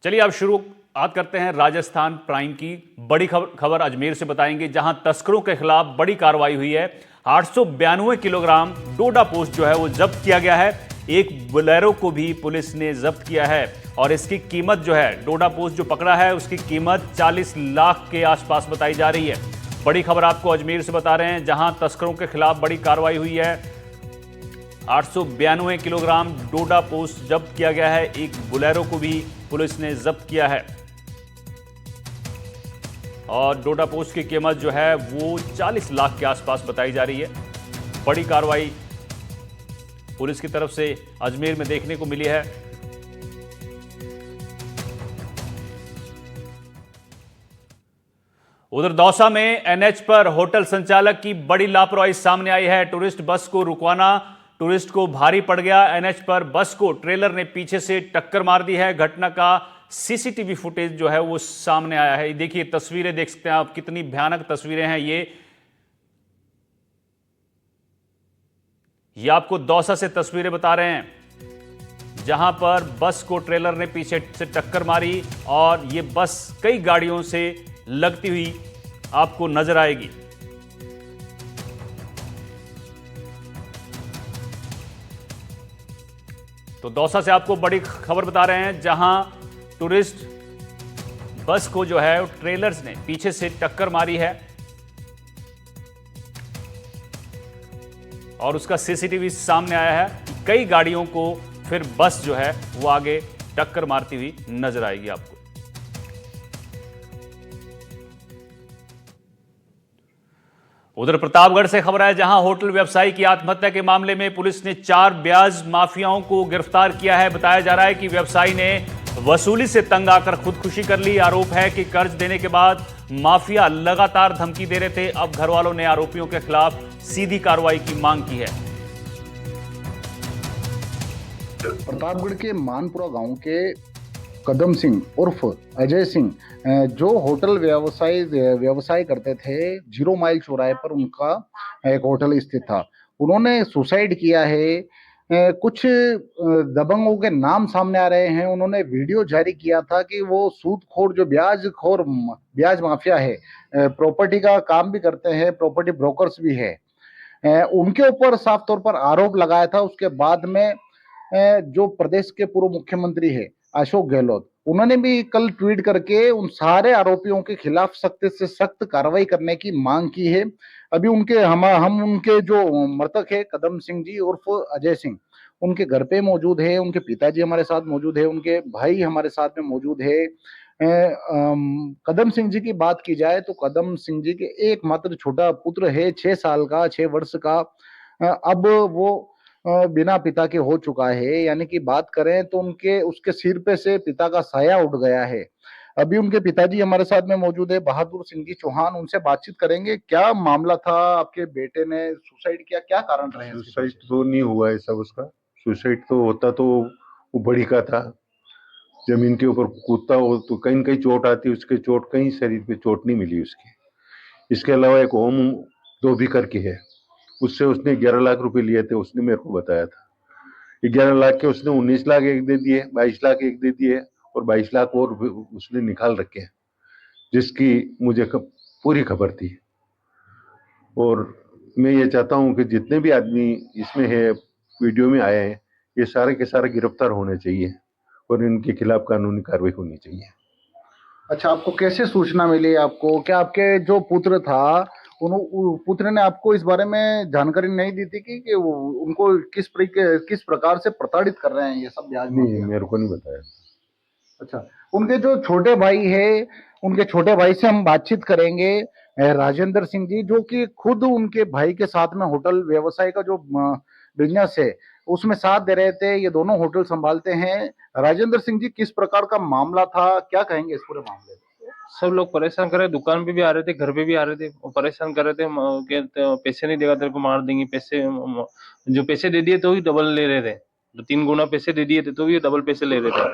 चलिए अब शुरुआत करते हैं राजस्थान प्राइम की बड़ी खबर अजमेर से बताएंगे, जहां तस्करों के खिलाफ बड़ी कार्रवाई हुई है। 892 किलोग्राम डोडा पोस्ट जो है वो जब्त किया गया है। एक बोलेरो को भी पुलिस ने जब्त किया है और इसकी कीमत जो है, डोडा पोस्ट जो पकड़ा है उसकी कीमत 40 लाख के आसपास बताई जा रही है। बड़ी खबर आपको अजमेर से बता रहे हैं, जहां तस्करों के खिलाफ बड़ी कार्रवाई हुई है। 892 किलोग्राम डोडा पोस्ट जब्त किया गया है। एक बोलेरो को भी पुलिस ने जब्त किया है और डोडा पोस्ट की कीमत जो है वो 40 लाख के आसपास बताई जा रही है। बड़ी कार्रवाई पुलिस की तरफ से अजमेर में देखने को मिली है। उधर दौसा में एनएच पर होटल संचालक की बड़ी लापरवाही सामने आई है। टूरिस्ट बस को रुकवाना टूरिस्ट को भारी पड़ गया। एनएच पर बस को ट्रेलर ने पीछे से टक्कर मार दी है। घटना का सीसीटीवी फुटेज जो है वो सामने आया है। देखिए तस्वीरें देख सकते हैं आप, कितनी भयानक तस्वीरें हैं ये आपको दौसा से तस्वीरें बता रहे हैं, जहां पर बस को ट्रेलर ने पीछे से टक्कर मारी और ये बस कई गाड़ियों से लगती हुई आपको नजर आएगी। तो दौसा से आपको बड़ी खबर बता रहे हैं, जहां टूरिस्ट बस को जो है ट्रेलर्स ने पीछे से टक्कर मारी है और उसका सीसीटीवी सामने आया है। कई गाड़ियों को फिर बस जो है वो आगे टक्कर मारती हुई नजर आएगी आपको। उधर प्रतापगढ़ से खबर है, जहां होटल व्यवसायी की आत्महत्या के मामले में पुलिस ने 4 ब्याज माफियाओं को गिरफ्तार किया है। बताया जा रहा है कि व्यवसायी ने वसूली से तंग आकर खुदकुशी कर ली। आरोप है कि कर्ज देने के बाद माफिया लगातार धमकी दे रहे थे। अब घर वालों ने आरोपियों के खिलाफ सीधी कार्रवाई की मांग की है। प्रतापगढ़ के मानपुरा गांव के कदम सिंह उर्फ अजय सिंह, जो होटल व्यवसाय करते थे, 0 माइल चौराहे पर उनका एक होटल स्थित था। उन्होंने सुसाइड किया है। कुछ दबंगों के नाम सामने आ रहे हैं। उन्होंने वीडियो जारी किया था कि वो सूदखोर, जो ब्याज माफिया है, प्रॉपर्टी का काम भी करते हैं, प्रॉपर्टी ब्रोकर्स भी है, उनके ऊपर साफ तौर पर आरोप लगाया था। उसके बाद में जो प्रदेश के पूर्व मुख्यमंत्री है अशोक गहलोत, उन्होंने भी कल ट्वीट करके उन सारे आरोपियों के खिलाफ सख्त से सख्त कार्रवाई करने की मांग की है। अभी हम उनके जो मृतक है कदम सिंह जी उर्फ अजय सिंह, उनके घर पे मौजूद है। उनके पिताजी हमारे साथ मौजूद है, उनके भाई हमारे साथ में मौजूद है। कदम सिंह जी की बात की जाए तो कदम सिंह जी के एकमात्र छोटा पुत्र है, 6 साल का, 6 वर्ष का। अब वो बिना पिता के हो चुका है। यानी कि बात करें तो उसके सिर पे से पिता का साया उठ गया है। अभी उनके पिताजी हमारे साथ में मौजूद है, बहादुर सिंह जी चौहान। उनसे बातचीत करेंगे। क्या मामला था? आपके बेटे ने सुसाइड किया, क्या कारण रहे? सुसाइड तो नहीं हुआ है सब उसका। सुसाइड तो होता तो वो बड़ी का था, जमीन के ऊपर कूदता हो तो कहीं कहीं चोट आती, उसके चोट कहीं शरीर पे चोट नहीं मिली उसकी। इसके अलावा एक ओम धोबी करके है, उससे उसने 11 लाख रुपए लिए थे, उसने मेरे को बताया था। 11 लाख के उसने 19 लाख एक दे दिए, 22 लाख एक दे दिए और 22 लाख और उसने निकाल रखे हैं, जिसकी मुझे पूरी खबर थी। और मैं ये चाहता हूं कि जितने भी आदमी इसमें है, वीडियो में आए हैं, ये सारे के सारे गिरफ्तार होने चाहिए और इनके खिलाफ कानूनी कार्रवाई होनी चाहिए। अच्छा, आपको कैसे सूचना मिली? आपको क्या आपके जो पुत्र था, पुत्र ने आपको इस बारे में जानकारी नहीं दी थी कि उनको किस प्रकार से प्रताड़ित कर रहे हैं ये सब ब्याज? नहीं, मेरे को नहीं बताया। अच्छा, उनके जो छोटे भाई है, उनके छोटे भाई से हम बातचीत करेंगे। राजेंद्र सिंह जी, जो कि खुद उनके भाई के साथ में होटल व्यवसाय का जो बिजनेस है उसमें साथ दे रहे थे। ये दोनों होटल संभालते हैं। राजेंद्र सिंह जी, किस प्रकार का मामला था, क्या कहेंगे इस पूरे मामले में? सब लोग परेशान कर रहे, दुकान पे भी आ रहे थे, घर पे भी आ रहे थे, वो परेशान कर रहे थे। कहते पैसे नहीं देगा तेरे को मार देंगे, पैसे जो पैसे दे दिए तो ही डबल ले रहे थे, तो 3 गुना पैसे दे दिए थे तो भी डबल पैसे ले रहे थे।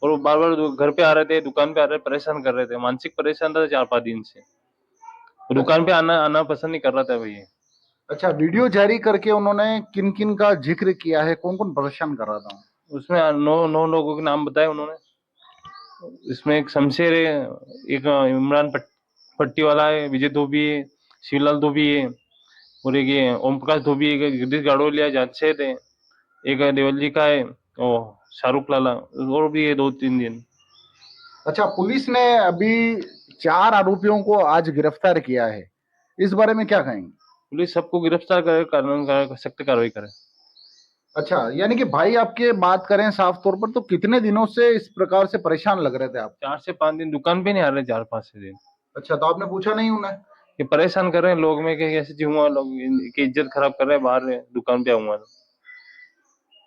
और वो बार बार घर पे आ रहे थे, दुकान पे आ रहे, परेशान कर रहे थे। मानसिक परेशान था 4-5 दिन से। दुकान पे आना पसंद नहीं कर रहा था भैया। अच्छा, वीडियो जारी करके उन्होंने किन किन का जिक्र किया है? कौन कौन परेशान कर रहा था? उसमें 9 लोगों के नाम बताए उन्होंने। इसमें एक शमशेर है, एक इमरान पट्टी वाला है, विजय धोबी है, शिवलाल धोबी है, और एक ये ओम प्रकाश धोबी, एक गिरीश गाड़ोलिया जांचेद है, एक देवल का है, और शाहरुख लाला, और भी है 2-3 दिन। अच्छा, पुलिस ने अभी 4 आरोपियों को आज गिरफ्तार किया है, इस बारे में क्या कहेंगे? पुलिस सबको गिरफ्तार करे, कानून सख्त कार्रवाई करे। अच्छा, यानी कि भाई आपके बात करें साफ तौर पर तो कितने दिनों से इस प्रकार से परेशान लग रहे थे आप? 4 से 5 दिन दुकान पे नहीं आ रहे, 4-5 दिन। अच्छा, तो आपने पूछा नहीं उन्हें? ये परेशान कर रहे हैं लोग में कि ऐसे जीवा लोग की इज्जत खराब कर रहे हैं, बाहर दुकान पे आऊंगा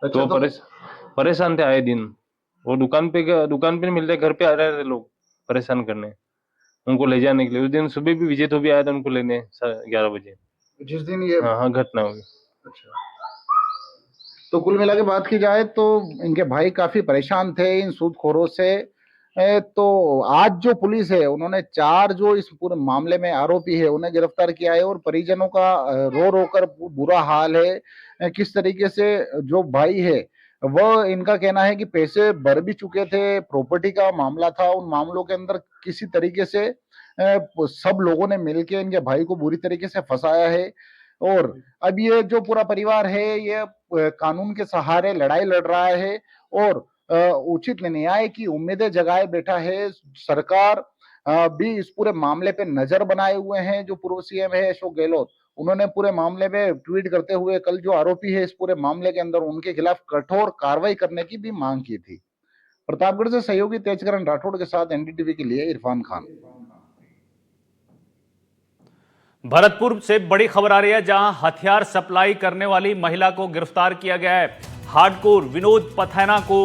अच्छा, तो परेशान थे आए दिन। वो दुकान पे नहीं मिलते, घर पे आ रहे थे लोग परेशान करने, उनको ले जाने के लिए। उस दिन सुबह भी विजय तो भी आया था उनको लेने 11 बजे, जिस दिन ये हाँ घटना हुई। अच्छा, तो कुल मिला के बात की जाए तो इनके भाई काफी परेशान थे इन सूदखोरों से। तो आज जो पुलिस है उन्होंने 4 जो इस पूरे मामले में आरोपी है उन्हें गिरफ्तार किया है, और परिजनों का रो रो कर बुरा हाल है। किस तरीके से जो भाई है वह, इनका कहना है कि पैसे भर भी चुके थे, प्रॉपर्टी का मामला था, उन मामलों के अंदर किसी तरीके से सब लोगों ने मिलकर इनके भाई को बुरी तरीके से फंसाया है। और अब ये जो पूरा परिवार है ये कानून के सहारे लड़ाई लड़ रहा है, और उचित न्याय की उम्मीदें जगाए बैठा है। सरकार भी इस पूरे मामले पे नजर बनाए हुए हैं। जो पूर्व सीएम है अशोक गहलोत, उन्होंने पूरे मामले में ट्वीट करते हुए कल जो आरोपी है इस पूरे मामले के अंदर उनके खिलाफ कठोर कार्रवाई करने की भी मांग की थी। प्रतापगढ़ से सहयोगी तेजकरण राठौड़ के साथ एनडीटीवी के लिए इरफान खान। भरतपुर से बड़ी खबर आ रही है, जहां हथियार सप्लाई करने वाली महिला को गिरफ्तार किया गया है। हार्डकोर विनोद पथैना को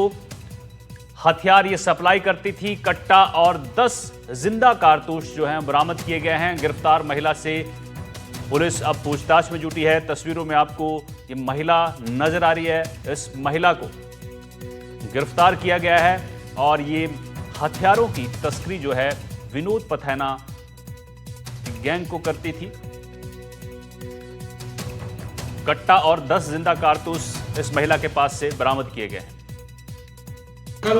हथियार ये सप्लाई करती थी। कट्टा और 10 जिंदा कारतूस जो हैं बरामद किए गए हैं। गिरफ्तार महिला से पुलिस अब पूछताछ में जुटी है। तस्वीरों में आपको ये महिला नजर आ रही है। इस महिला को गिरफ्तार किया गया है और ये हथियारों की तस्करी जो है विनोद पथैना गैंग को करती थी। कट्टा और 10 जिंदा कारतूस इस महिला के पास से बरामद किए गए हैं। कल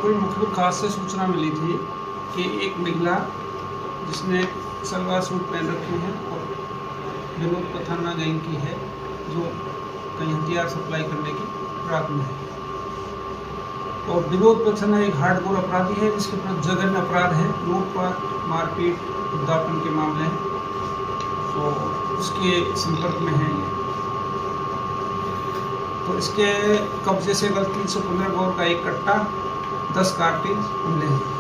कोई मुखबिर खास से सूचना मिली थी कि एक महिला जिसने सलवार सूट पहन रखे हैं और विनोद पथाना गैंग की है, जो कहीं हथियार सप्लाई करने की फिराक में है। और विनोद पथाना एक हार्डकोर अपराधी है जिसके पास जघन्य अपराध है, लूटपाट, मारपीट, उद्दापन के मामले हैं, तो उसके संपर्क में है। तो इसके कब्जे से कल 315 बोर का एक कट्टा, 10 कारतूस मिले हैं।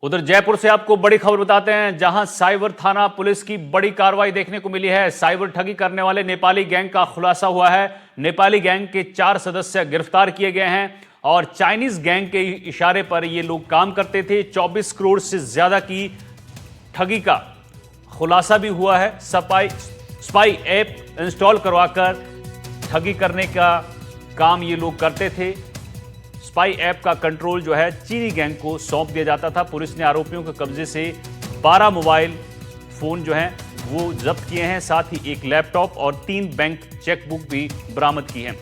उधर जयपुर से आपको बड़ी खबर बताते हैं, जहां साइबर थाना पुलिस की बड़ी कार्रवाई देखने को मिली है। साइबर ठगी करने वाले नेपाली गैंग का खुलासा हुआ है। नेपाली गैंग के 4 सदस्य गिरफ्तार किए गए हैं और चाइनीज गैंग के इशारे पर ये लोग काम करते थे। 24 करोड़ से ज्यादा की ठगी का खुलासा भी हुआ है। स्पाई ऐप इंस्टॉल करवाकर ठगी करने का काम ये लोग करते थे। स्पाई ऐप का कंट्रोल जो है चीनी गैंग को सौंप दिया जाता था। पुलिस ने आरोपियों के कब्जे से 12 मोबाइल फोन जो हैं वो जब्त किए हैं। साथ ही एक लैपटॉप और 3 बैंक चेकबुक भी बरामद की हैं।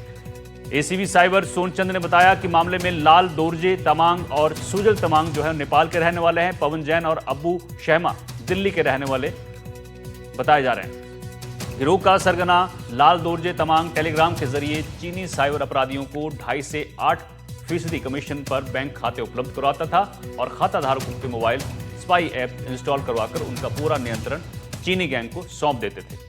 एसीबी साइबर सोनचंद ने बताया कि मामले में लाल दोरजे तमांग और सुजल तमांग जो है नेपाल के रहने वाले हैं। पवन जैन और अब्बू शर्मा दिल्ली के रहने वाले बताए जा रहे हैं। गिरोह का सरगना लाल दोरजे तमांग टेलीग्राम के जरिए चीनी साइबर अपराधियों को 2.5 से 8% कमीशन पर बैंक खाते उपलब्ध करवाता था और खाता धारकों के मोबाइल स्पाई ऐप इंस्टॉल करवाकर उनका पूरा नियंत्रण चीनी गैंग को सौंप देते थे।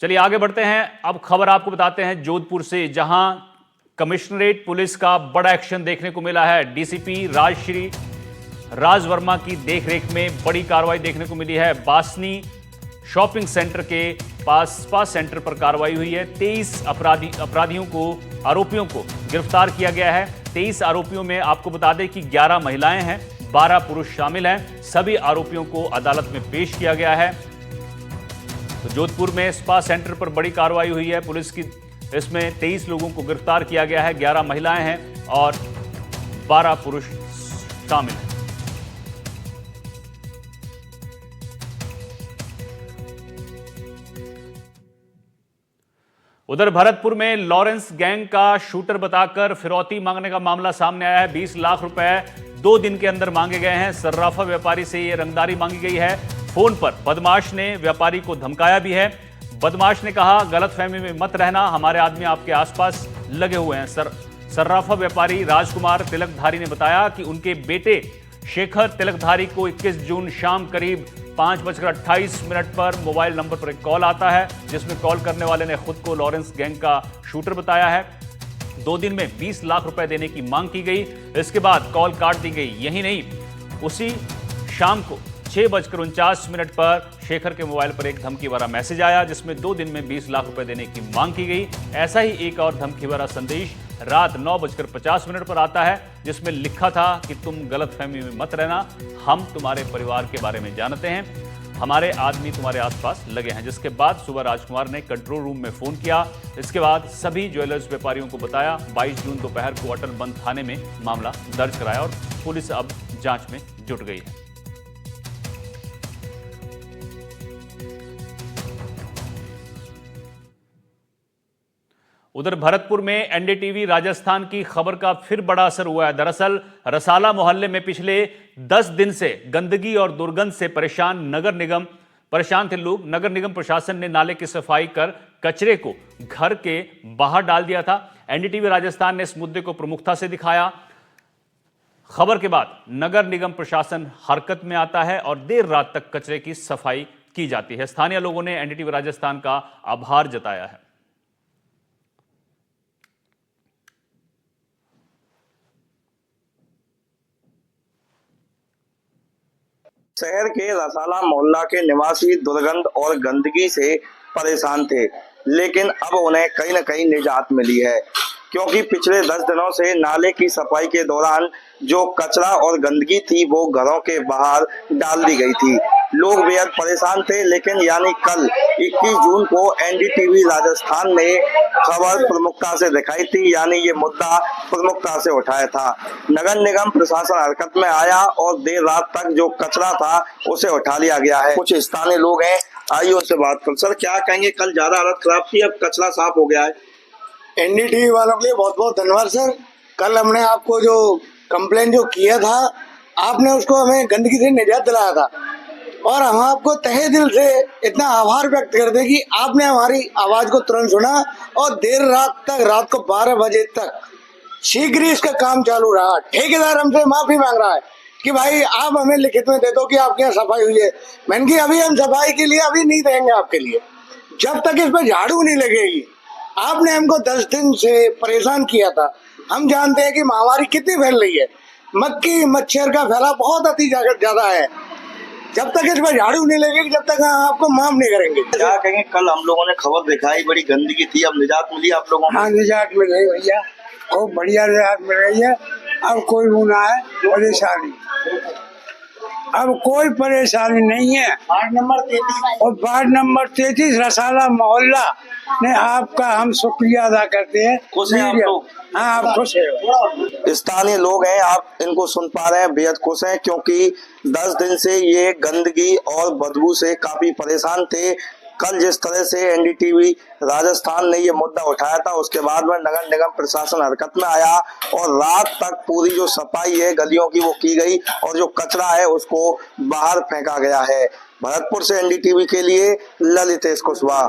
चलिए आगे बढ़ते हैं। अब खबर आपको बताते हैं जोधपुर से, जहां कमिश्नरेट पुलिस का बड़ा एक्शन देखने को मिला है। डीसीपी राज वर्मा की देखरेख में बड़ी कार्रवाई देखने को मिली है। बासनी शॉपिंग सेंटर के पास स्पा सेंटर पर कार्रवाई हुई है। 23 आरोपियों को गिरफ्तार किया गया है। 23 आरोपियों में आपको बता दें कि 11 महिलाएं हैं, 12 पुरुष शामिल हैं। सभी आरोपियों को अदालत में पेश किया गया है। तो जोधपुर में स्पा सेंटर पर बड़ी कार्रवाई हुई है पुलिस की। इसमें 23 लोगों को गिरफ्तार किया गया है, 11 महिलाएं हैं और 12 पुरुष शामिल हैं। उधर भरतपुर में लॉरेंस गैंग का शूटर बताकर फिरौती मांगने का मामला सामने आया है। 20 लाख रुपए 2 दिन के अंदर मांगे गए हैं। सर्राफा व्यापारी से ये रंगदारी मांगी गई है। फोन पर बदमाश ने व्यापारी को धमकाया भी है। बदमाश ने कहा, गलतफहमी में मत रहना, हमारे आदमी आपके आसपास लगे हुए हैं। सर्राफा व्यापारी राजकुमार तिलकधारी ने बताया कि उनके बेटे शेखर तिलकधारी को 21 जून शाम करीब 5:28 पर मोबाइल नंबर पर एक कॉल आता है, जिसमें कॉल करने वाले ने खुद को लॉरेंस गैंग का शूटर बताया है। 2 दिन में 20 लाख रुपए देने की मांग की गई। इसके बाद कॉल काट दी गई। यही नहीं, उसी शाम को 6:49 पर शेखर के मोबाइल पर एक धमकी भरा मैसेज आया, जिसमें 2 दिन में 20 लाख रुपए देने की मांग की गई। ऐसा ही एक और धमकी भरा संदेश रात 9:50 पर आता है, जिसमें लिखा था कि तुम गलतफहमी में मत रहना, हम तुम्हारे परिवार के बारे में जानते हैं, हमारे आदमी तुम्हारे आसपास लगे हैं। जिसके बाद सुबह राजकुमार ने कंट्रोल रूम में फोन किया। इसके बाद सभी ज्वेलर्स व्यापारियों को बताया। 22 जून दोपहर को अटल बंद थाने में मामला दर्ज कराया और पुलिस अब जांच में जुट गई है। उधर भरतपुर में एनडीटीवी राजस्थान की खबर का फिर बड़ा असर हुआ है। दरअसल रसाला मोहल्ले में पिछले 10 दिन से गंदगी और दुर्गंध से परेशान थे लोग। नगर निगम प्रशासन ने नाले की सफाई कर कचरे को घर के बाहर डाल दिया था। एनडीटीवी राजस्थान ने इस मुद्दे को प्रमुखता से दिखाया। खबर के बाद नगर निगम प्रशासन हरकत में आता है और देर रात तक कचरे की सफाई की जाती है। स्थानीय लोगों ने एनडीटीवी राजस्थान का आभार जताया है। शहर के रसाला मोहल्ला के निवासी दुर्गंध और गंदगी से परेशान थे, लेकिन अब उन्हें कहीं न कहीं निजात मिली है, क्योंकि पिछले 10 दिनों से नाले की सफाई के दौरान जो कचरा और गंदगी थी वो घरों के बाहर डाल दी गई थी। लोग बेहद परेशान थे, लेकिन यानी कल 21 जून को एनडीटीवी राजस्थान ने खबर प्रमुखता से दिखाई थी, यानी ये मुद्दा प्रमुखता से उठाया था। नगर निगम प्रशासन हरकत में आया और देर रात तक जो कचरा था उसे उठा लिया गया है। कुछ स्थानीय लोग हैं, आइए उनसे बात कर। सर, क्या कहेंगे? कल ज्यादा हालत खराब थी, अब कचरा साफ हो गया है। एनडीटीवी वालों के लिए बहुत बहुत धन्यवाद सर। कल हमने आपको जो कंप्लेन जो किया था, आपने उसको हमें गंदगी से निजात दिलाया था, और हम आपको तहे दिल से इतना आभार व्यक्त करते कि आपने हमारी आवाज को तुरंत सुना और देर रात तक, रात को 12 बजे तक शीघ्र ही इसका काम चालू रहा। ठेकेदार हमसे माफी मांग रहा है कि भाई आप हमें लिखित में दे दो कि आपके यहाँ सफाई हुई है। मैंने कि अभी हम सफाई के लिए अभी नहीं देंगे आपके लिए, जब तक इस पर झाड़ू नहीं लगेगी। आपने हमको 10 दिन से परेशान किया था। हम जानते हैं कि महामारी कितनी फैल रही है, मक्खी मच्छर का फैलाव बहुत अति ज्यादा है। जब तक इस पर झाड़ू नहीं लगेगी, जब तक हम आपको माफ नहीं करेंगे। क्या कहेंगे? कल हम लोगों ने खबर दिखाई, बड़ी गंदगी थी, अब निजात मिली आप लोगों को? हाँ, निजात मिल रही भैया, खूब बढ़िया निजात मिल रही है। अब कोई वो ना है परेशानी, अब कोई परेशानी नहीं है। वार्ड नंबर 33 और वार्ड नंबर 33 रसाला मोहल्ला ने आपका हम शुक्रिया अदा करते हैं। खुश हैं आप लोग? हाँ, आप खुश हैं। स्थानीय लोग हैं, आप इनको सुन पा रहे हैं, बेहद खुश हैं, क्योंकि 10 दिन से ये गंदगी और बदबू से काफी परेशान थे। कल जिस तरह से एनडीटीवी राजस्थान ने ये मुद्दा उठाया था, उसके बाद में नगर निगम प्रशासन हरकत में आया और रात तक पूरी जो सफाई है गलियों की वो की गई और जो कचरा है उसको बाहर फेंका गया है। भरतपुर से एनडीटीवी के लिए ललितेश कुशवाहा।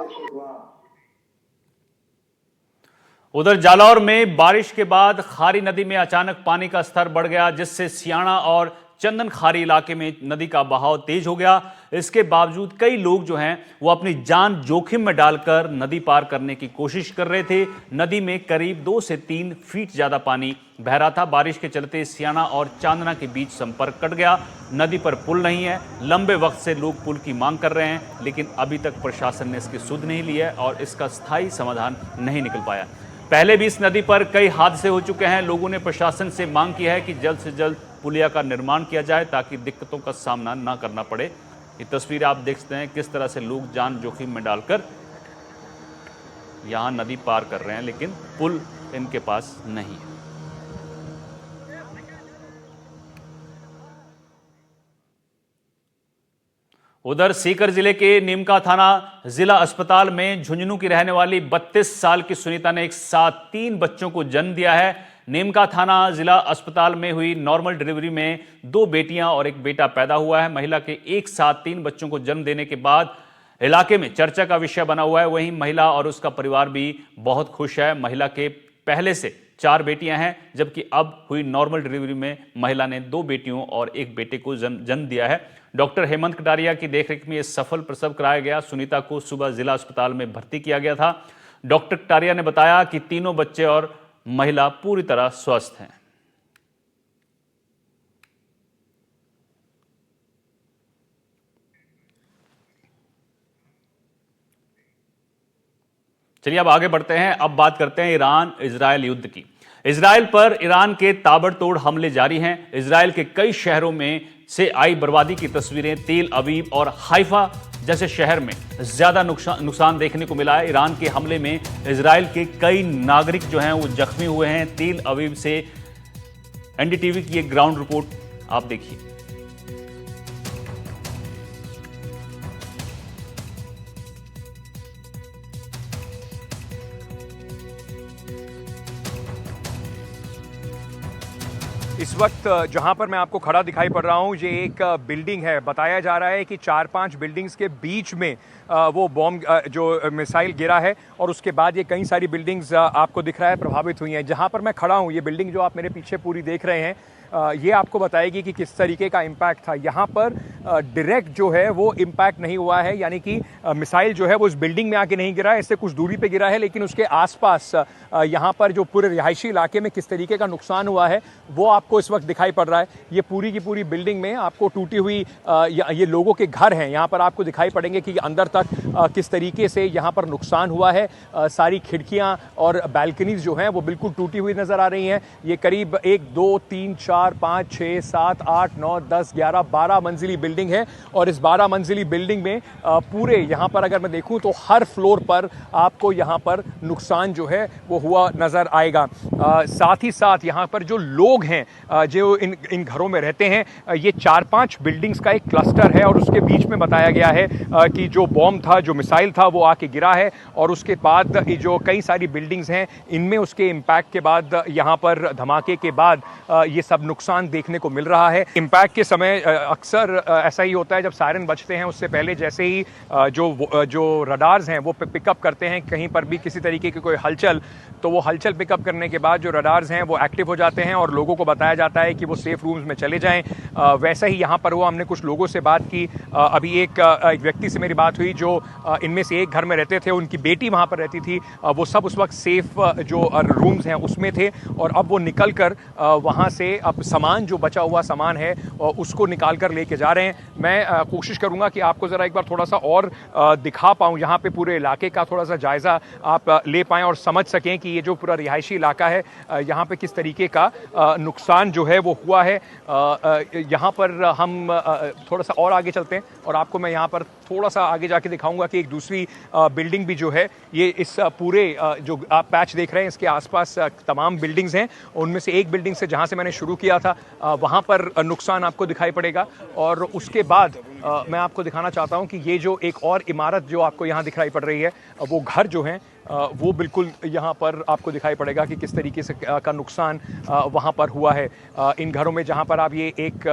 उधर जालौर में बारिश के बाद खारी नदी में अचानक पानी का स्तर बढ़ गया, जिससे सियाणा और चंदन खारी इलाके में नदी का बहाव तेज हो गया। इसके बावजूद कई लोग जो हैं वो अपनी जान जोखिम में डालकर नदी पार करने की कोशिश कर रहे थे। नदी में करीब 2 से 3 फीट ज्यादा पानी बह रहा था। बारिश के चलते सियाणा और चांदना के बीच संपर्क कट गया। नदी पर पुल नहीं है। लंबे वक्त से लोग पुल की मांग कर रहे हैं, लेकिन अभी तक प्रशासन ने इसकी सुध नहीं ली है और इसका स्थायी समाधान नहीं निकल पाया। पहले भी इस नदी पर कई हादसे हो चुके हैं। लोगों ने प्रशासन से मांग की है कि जल्द से जल्द पुलिया का निर्माण किया जाए ताकि दिक्कतों का सामना ना करना पड़े। ये तस्वीर आप देख सकते हैं किस तरह से लोग जान जोखिम में डालकर यहां नदी पार कर रहे हैं, लेकिन पुल इनके पास नहीं है। उधर सीकर जिले के नीमका थाना जिला अस्पताल में झुंझुनू की रहने वाली 32 साल की सुनीता ने एक साथ 3 बच्चों को जन्म दिया है। नीमका थाना जिला अस्पताल में हुई नॉर्मल डिलीवरी में 2 बेटियां और 1 बेटा पैदा हुआ है। महिला के एक साथ 3 बच्चों को जन्म देने के बाद इलाके में चर्चा का विषय बना हुआ है। वहीं महिला और उसका परिवार भी बहुत खुश है। महिला के पहले से 4 बेटियां हैं, जबकि अब हुई नॉर्मल डिलीवरी में महिला ने 2 बेटियों और 1 बेटे को जन्म दिया है। डॉक्टर हेमंत कटारिया की देखरेख में यह सफल प्रसव कराया गया। सुनीता को सुबह जिला अस्पताल में भर्ती किया गया था। डॉक्टर कटारिया ने बताया कि तीनों बच्चे और महिला पूरी तरह स्वस्थ हैं। चलिए अब आगे बढ़ते हैं। अब बात करते हैं ईरान इजरायल युद्ध की। इजरायल पर ईरान के ताबड़तोड़ हमले जारी हैं। इजरायल के कई शहरों में से आई बर्बादी की तस्वीरें तेल अवीव और हाइफा जैसे शहर में ज्यादा नुकसान देखने को मिला है। ईरान के हमले में इजरायल के कई नागरिक जो हैं वो जख्मी हुए हैं। तेल अवीव से एनडीटीवी की एक ग्राउंड रिपोर्ट आप देखिए। इस वक्त जहां पर मैं आपको खड़ा दिखाई पड़ रहा हूं, ये एक बिल्डिंग है। बताया जा रहा है कि 4-5 बिल्डिंग्स के बीच में वो बॉम्ब जो मिसाइल गिरा है और उसके बाद ये कई सारी बिल्डिंग्स आपको दिख रहा है प्रभावित हुई हैं। जहां पर मैं खड़ा हूं, ये बिल्डिंग जो आप मेरे पीछे पूरी देख रहे हैं, ये आपको बताएगी कि किस तरीके का इम्पैक्ट था। यहाँ पर डायरेक्ट जो है वो इम्पैक्ट नहीं हुआ है, यानी कि मिसाइल जो है वो इस बिल्डिंग में आके नहीं गिरा है, इससे कुछ दूरी पे गिरा है, लेकिन उसके आसपास यहाँ पर जो पूरे रिहायशी इलाके में किस तरीके का नुकसान हुआ है वो आपको इस वक्त दिखाई पड़ रहा है। ये पूरी की पूरी बिल्डिंग में आपको टूटी हुई ये लोगों के घर हैं। यहाँ पर आपको दिखाई पड़ेंगे कि अंदर तक किस तरीके से यहाँ पर नुकसान हुआ है। सारी खिड़कियाँ और बैल्कनीज जो हैं वो बिल्कुल टूटी हुई नज़र आ रही हैं। ये करीब 1, 2, 3, 4, 5, 6, 7, 8, 9, 10, 11, 12 मंजिली बिल्डिंग है। और इस 12 मंजिली बिल्डिंग में पूरे यहाँ पर अगर मैं देखूँ तो हर फ्लोर पर आपको यहाँ पर नुकसान जो है वो हुआ नज़र आएगा। साथ ही साथ यहाँ पर जो लोग हैं जो इन घरों में रहते हैं, ये 4-5 बिल्डिंग्स का एक क्लस्टर है और उसके बीच में बताया गया है कि जो बॉम्ब था, जो मिसाइल था वो आके गिरा है और उसके बाद जो कई सारी बिल्डिंग्स हैं इनमें उसके इम्पैक्ट के बाद यहाँ पर धमाके के बाद ये सब नुकसान देखने को मिल रहा है। इम्पैक्ट के समय अक्सर ऐसा ही होता है, जब सायरन बजते हैं उससे पहले जैसे ही जो रडार्स हैं वो पिकअप करते हैं कहीं पर भी किसी तरीके की कोई हलचल, तो वो हलचल पिकअप करने के बाद जो रडार्स हैं वो एक्टिव हो जाते हैं और लोगों को बताया जाता है कि वो सेफ रूम्स में चले जाएं। वैसा ही यहाँ पर हुआ। हमने कुछ लोगों से बात की। अभी एक व्यक्ति से मेरी बात हुई जो इनमें से एक घर में रहते थे, उनकी बेटी वहाँ पर रहती थी। वो सब उस वक्त सेफ जो रूम्स हैं उसमें थे और अब वो निकल कर वहाँ से अब सामान जो बचा हुआ सामान है उसको निकाल कर लेके जा रहे हैं। मैं कोशिश करूँगा कि आपको ज़रा एक बार थोड़ा सा और दिखा पाऊँ, यहाँ पे पूरे इलाके का थोड़ा सा जायज़ा आप ले पाएँ और समझ सकें कि ये जो पूरा रिहायशी इलाका है यहाँ पे किस तरीके का नुकसान जो है वो हुआ है। यहाँ पर हम थोड़ा सा और आगे चलते हैं और आपको मैं यहाँ पर थोड़ा सा आगे जाके दिखाऊंगा कि एक दूसरी बिल्डिंग भी जो है ये इस पूरे जो आप पैच देख रहे हैं इसके आसपास तमाम बिल्डिंग्स हैं। उनमें से एक बिल्डिंग से जहाँ से मैंने शुरू किया था वहाँ पर नुकसान आपको दिखाई पड़ेगा और उसके बाद मैं आपको दिखाना चाहता हूँ कि ये जो एक और इमारत जो आपको यहाँ दिखाई पड़ रही है वो घर जो हैं वो बिल्कुल यहाँ पर आपको दिखाई पड़ेगा कि किस तरीके से का नुकसान वहाँ पर हुआ है। इन घरों में जहाँ पर आप ये एक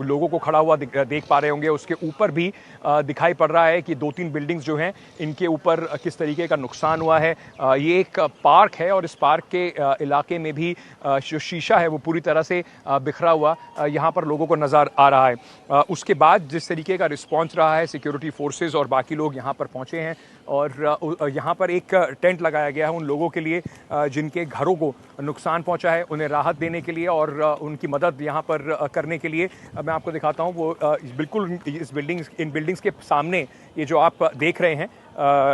लोगों को खड़ा हुआ देख पा रहे होंगे, उसके ऊपर भी दिखाई पड़ रहा है कि 2-3 बिल्डिंग्स जो हैं इनके ऊपर किस तरीके का नुकसान हुआ है। ये एक पार्क है और इस पार्क के इलाके में भी जो शीशा है वो पूरी तरह से बिखरा हुआ यहाँ पर लोगों को नज़र आ रहा है। उसके बाद जिस तरीके का रिस्पॉन्स रहा है, सिक्योरिटी फोर्सेस और बाकी लोग यहाँ पर पहुँचे हैं और यहाँ पर एक टेंट लगाया गया है उन लोगों के लिए जिनके घरों को नुकसान पहुंचा है, उन्हें राहत देने के लिए और उनकी मदद यहाँ पर करने के लिए। मैं आपको दिखाता हूँ वो बिल्कुल इन बिल्डिंग्स के सामने ये जो आप देख रहे हैं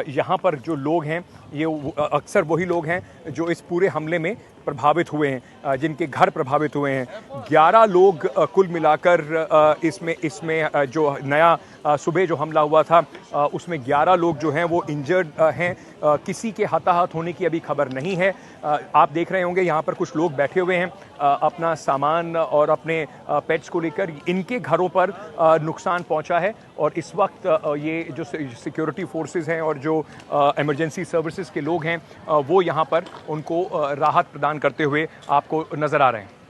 यहाँ पर जो लोग हैं ये अक्सर वही लोग हैं जो इस पूरे हमले में प्रभावित हुए हैं, जिनके घर प्रभावित हुए हैं। 11 लोग कुल मिलाकर इसमें जो नया सुबह जो हमला हुआ था उसमें 11 लोग जो हैं वो इंजर्ड हैं। किसी के हताहत होने की अभी खबर नहीं है। आप देख रहे होंगे यहाँ पर कुछ लोग बैठे हुए हैं अपना सामान और अपने पेट्स को लेकर। इनके घरों पर नुकसान पहुँचा है और इस वक्त ये जो सिक्योरिटी फोर्सेस हैं और जो इमरजेंसी सर्विसेज के लोग हैं वो यहाँ पर उनको राहत प्रदान करते हुए आपको नज़र आ रहे हैं।